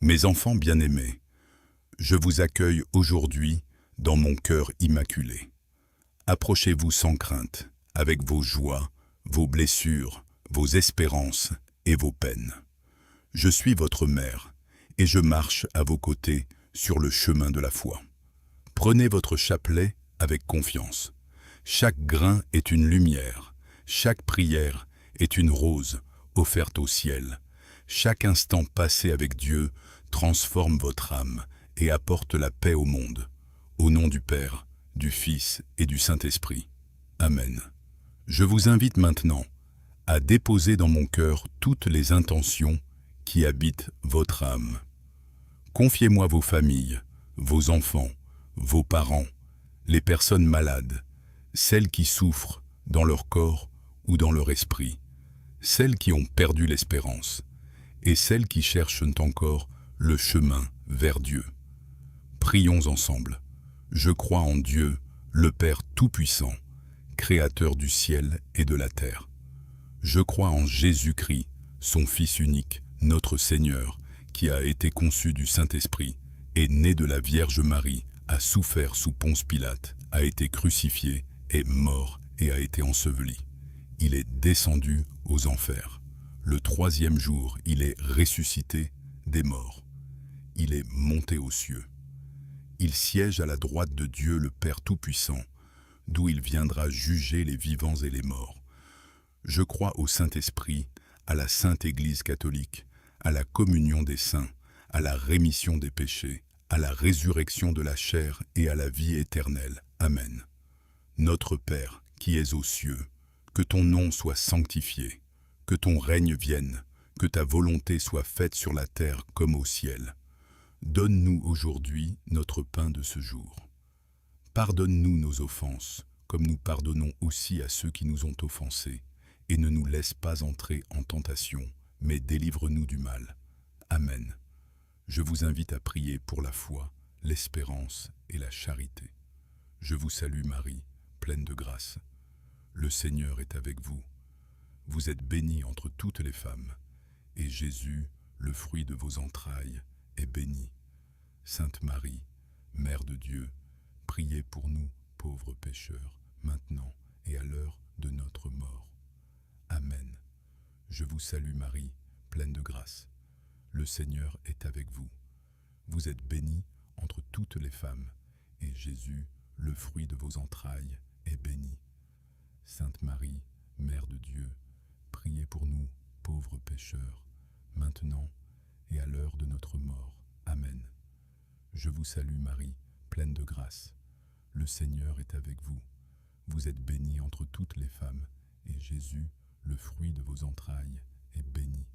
Mes enfants bien-aimés, je vous accueille aujourd'hui dans mon cœur immaculé. Approchez-vous sans crainte, avec vos joies, vos blessures, vos espérances et vos peines. Je suis votre mère et je marche à vos côtés sur le chemin de la foi. Prenez votre chapelet avec confiance. Chaque grain est une lumière, chaque prière est une rose offerte au ciel. Chaque instant passé avec Dieu transforme votre âme et apporte la paix au monde. Au nom du Père, du Fils et du Saint-Esprit. Amen. Je vous invite maintenant à déposer dans mon cœur toutes les intentions qui habitent votre âme. Confiez-moi vos familles, vos enfants, vos parents, les personnes malades, celles qui souffrent dans leur corps ou dans leur esprit, celles qui ont perdu l'espérance et celles qui cherchent encore le chemin vers Dieu. Prions ensemble. Je crois en Dieu, le Père Tout-Puissant, Créateur du ciel et de la terre. Je crois en Jésus-Christ, son Fils unique, notre Seigneur, qui a été conçu du Saint-Esprit, est né de la Vierge Marie, a souffert sous Ponce Pilate, a été crucifié, est mort et a été enseveli. Il est descendu aux enfers. Le troisième jour, il est ressuscité des morts. Il est monté aux cieux. Il siège à la droite de Dieu le Père Tout-Puissant, d'où il viendra juger les vivants et les morts. Je crois au Saint-Esprit, à la Sainte Église catholique, à la communion des saints, à la rémission des péchés, à la résurrection de la chair et à la vie éternelle. Amen. Notre Père, qui es aux cieux, que ton nom soit sanctifié, que ton règne vienne, que ta volonté soit faite sur la terre comme au ciel. Donne-nous aujourd'hui notre pain de ce jour. Pardonne-nous nos offenses, comme nous pardonnons aussi à ceux qui nous ont offensés, et ne nous laisse pas entrer en tentation, mais délivre-nous du mal. Amen. Je vous invite à prier pour la foi, l'espérance et la charité. Je vous salue Marie, pleine de grâce. Le Seigneur est avec vous. Vous êtes bénie entre toutes les femmes, et Jésus, le fruit de vos entrailles, est béni. Sainte Marie, Mère de Dieu, priez pour nous, pauvres pécheurs, maintenant et à l'heure de notre mort. Amen. Je vous salue Marie, pleine de grâce. Le Seigneur est avec vous. Vous êtes bénie entre toutes les femmes, et Jésus, le fruit de vos entrailles, est béni. Sainte Marie, Mère de Dieu, priez pour nous, pauvres pécheurs, maintenant et à l'heure de notre mort. Amen. Je vous salue Marie, pleine de grâce. Le Seigneur est avec vous. Vous êtes bénie entre toutes les femmes, et Jésus, le fruit de vos entrailles, est béni.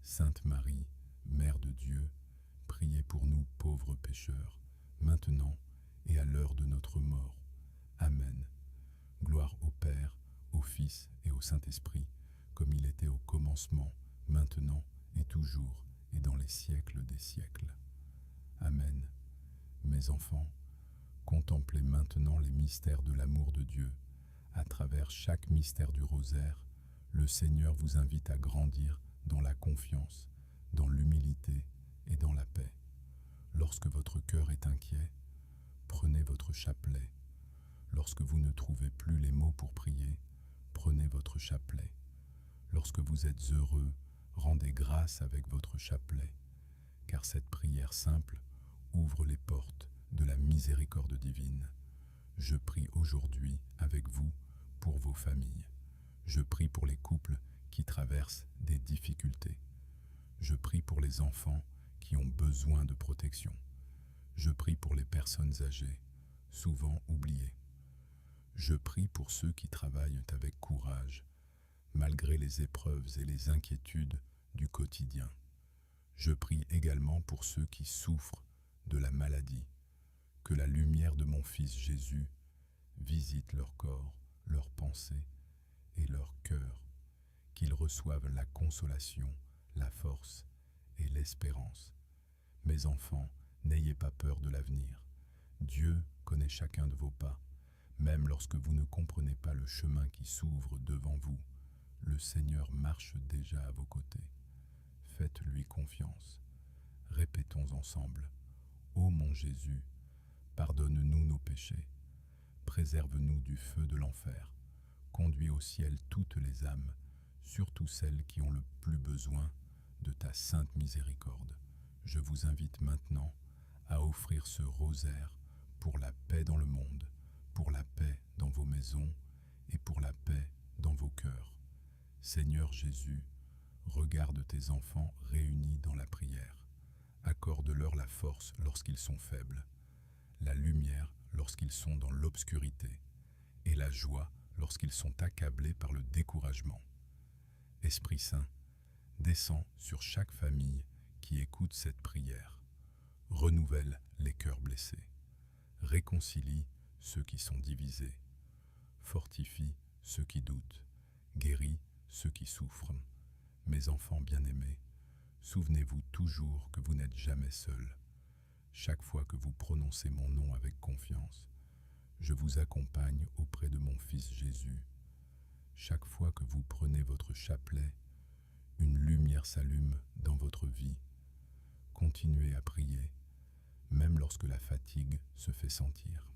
Sainte Marie, Mère de Dieu, priez pour nous pauvres pécheurs, maintenant et à l'heure de notre mort. Amen. Gloire au Père, au Fils et au Saint-Esprit, comme il était au commencement, maintenant et toujours, et dans les siècles des siècles. Amen. Mes enfants, contemplez maintenant les mystères de l'amour de Dieu. À travers chaque mystère du rosaire, le Seigneur vous invite à grandir dans la confiance, dans l'humilité et dans la paix. Lorsque votre cœur est inquiet, prenez votre chapelet. Lorsque vous ne trouvez plus les mots pour prier, prenez votre chapelet. Lorsque vous êtes heureux, rendez grâce avec votre chapelet, car cette prière simple ouvre les portes de la miséricorde divine. Je prie aujourd'hui avec vous pour vos familles. Je prie pour les couples qui traversent des difficultés. Je prie pour les enfants qui ont besoin de protection. Je prie pour les personnes âgées, souvent oubliées. Je prie pour ceux qui travaillent avec courage, malgré les épreuves et les inquiétudes du quotidien. Je prie également pour ceux qui souffrent de la maladie. Que la lumière de mon Fils Jésus visite leur corps, leurs pensées et leur cœur, qu'ils reçoivent la consolation, la force et l'espérance. Mes enfants, n'ayez pas peur de l'avenir. Dieu connaît chacun de vos pas. Même lorsque vous ne comprenez pas le chemin qui s'ouvre devant vous, le Seigneur marche déjà à vos côtés. Faites-lui confiance. Répétons ensemble. Ô mon Jésus, pardonne-nous nos péchés, préserve-nous du feu de l'enfer, conduis au ciel toutes les âmes, surtout celles qui ont le plus besoin de ta sainte miséricorde. Je vous invite maintenant à offrir ce rosaire pour la paix dans le monde, pour la paix dans vos maisons et pour la paix dans vos cœurs. Seigneur Jésus, regarde tes enfants réunis dans la prière. Accorde-leur la force lorsqu'ils sont faibles, la lumière lorsqu'ils sont dans l'obscurité et la joie lorsqu'ils sont accablés par le découragement. Esprit Saint, descends sur chaque famille qui écoute cette prière. Renouvelle les cœurs blessés. Réconcilie ceux qui sont divisés. Fortifie ceux qui doutent. Guéris ceux qui souffrent. Mes enfants bien-aimés, souvenez-vous toujours que vous n'êtes jamais seuls. Chaque fois que vous prononcez mon nom avec confiance, je vous accompagne auprès de mon Fils Jésus. Chaque fois que vous prenez votre chapelet, une lumière s'allume dans votre vie. Continuez à prier, même lorsque la fatigue se fait sentir.